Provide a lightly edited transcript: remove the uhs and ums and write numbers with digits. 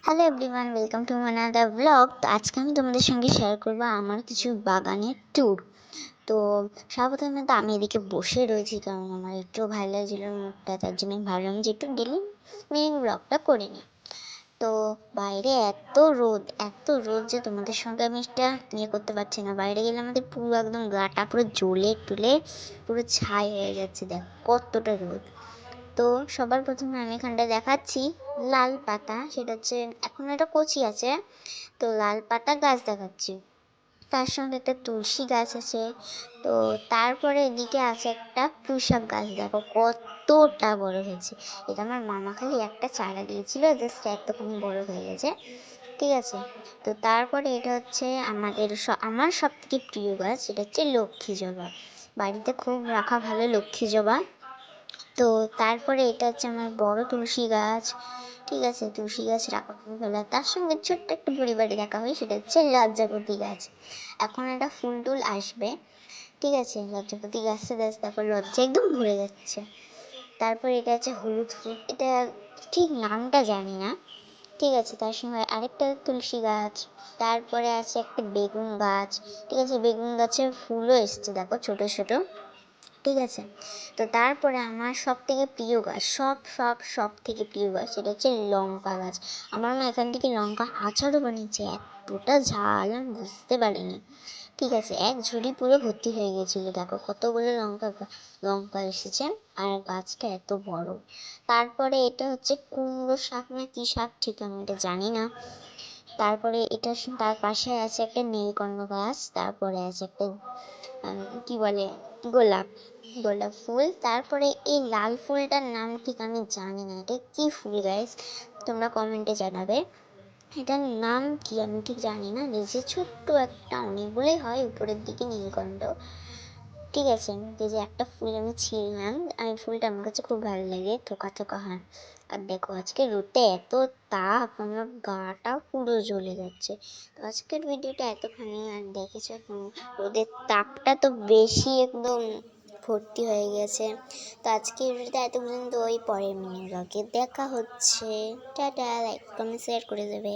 Hello everyone, welcome to another blog. তো আজকে আমি তোমাদের সঙ্গে শেয়ার করবো আমার কিছু বাগানের ট্যুর। তো সর্বপ্রথমে তো আমি এদিকে বসে রয়েছি, কারণ আমার একটু ভালো লাগছিল মুখটা, তার জন্য আমি ভাবলাম যে একটু ডেলি মিনি ব্লগটা করে নিই। তো বাইরে এত রোদ যে তোমাদের সঙ্গে আমি এটা করতে পারছি না। বাইরে গেলে আমাদের পুরো একদম গাটা পুরো জ্বলে টুলে পুরো ছাই হয়ে যাচ্ছে। দেখ কতটা রোদ। তো সবার প্রথমে আমি এখানটা দেখাচ্ছি লাল পাতা, সেটা হচ্ছে এখন একটা কচি আছে। তো লাল পাতা গাছ দেখাচ্ছি, তার সঙ্গে একটা তুলসী গাছ আছে। তো তারপরে এদিকে আছে একটা পুঁইশাক গাছ, দেখো কতটা বড় হয়েছে। এটা আমার মামা খালি একটা চারা দিয়েছিল, জাস্ট এতখানি বড় হয়ে গেছে। ঠিক আছে। তো তারপরে এটা হচ্ছে আমার সব থেকে প্রিয় গাছ, এটা হচ্ছে লক্ষ্মী জবা। বাড়িতে খুব রাখা ভালো লক্ষ্মী জবা। তো তারপরে এটা হচ্ছে আমার বড় তুলসী গাছ। ঠিক আছে, তুলসী গাছ রাখা খুবই ভালো। তার সঙ্গে ছোট্ট একটা পরিবারে রাখা হয়, সেটা হচ্ছে লজ্জাপতি গাছ। এখন একটা ফুল টুল আসবে। ঠিক আছে, লজ্জাপতি গাছটা তারপর লজ্জা একদম ভরে যাচ্ছে। তারপর এটা হচ্ছে হলুদ ফুল, এটা ঠিক নামটা জানি না। ঠিক আছে, তার সঙ্গে আরেকটা তুলসী গাছ। তারপরে আছে একটা বেগুন গাছ। ঠিক আছে, বেগুন গাছের ফুলও এসছে, দেখো ছোট ছোট। ঠিক আছে। তো তারপরে আমার সব থেকে প্রিয় গাছ, সব থেকে প্রিয় গাছ, সেটা হচ্ছে লঙ্কা গাছ। আমার মা এখান থেকে লঙ্কা আচারও বানিয়েছে, এতটা ঝাল আমি বুঝতে পারিনি। ঠিক আছে, এক ঝুড়ি পুরো ভর্তি হয়ে গেছিলো। দেখো কতগুলো লঙ্কা এসেছে, আর গাছটা এত বড়। তারপরে এটা হচ্ছে কুমড়ো শাক না কি শাক, ঠিক আমি এটা জানি না। তারপরে তার পাশে আছে একটা নীলকণ্ঠ গাছ। তারপরে আছে একটা কি বলে, গোলাপ গোলাপ ফুল। তারপরে এই লাল ফুলটার নাম ঠিক আমি জানি না, এটা কি ফুল গাইস, তোমরা কমেন্টে জানাবে। এটার নাম কি আমি ঠিক জানি না। নিচে ছোট্ট একটা, অনেকগুলোই হয় উপরের দিকে নীলকণ্ঠ। ঠিক আছে, এই যে একটা ফুল আমি ছিঁড়লাম, আমি ফুলটা আমার কাছে খুব ভালো লাগে, থোকা থোকা হয়। আর দেখো আজকে রোদে এত তাপ, আমার গাটা পুরো জ্বলে যাচ্ছে। তো আজকের ভিডিওটা এতখানি। আর দেখেছো রোদের তাপটা তো বেশি একদম ভর্তি হয়ে গেছে। তো আজকের ভিডিওটা এত পর্যন্ত, ওই পরের মিনি ব্লগে দেখা হচ্ছে। টাটা, লাইক কমেন্ট শেয়ার করে দেবে।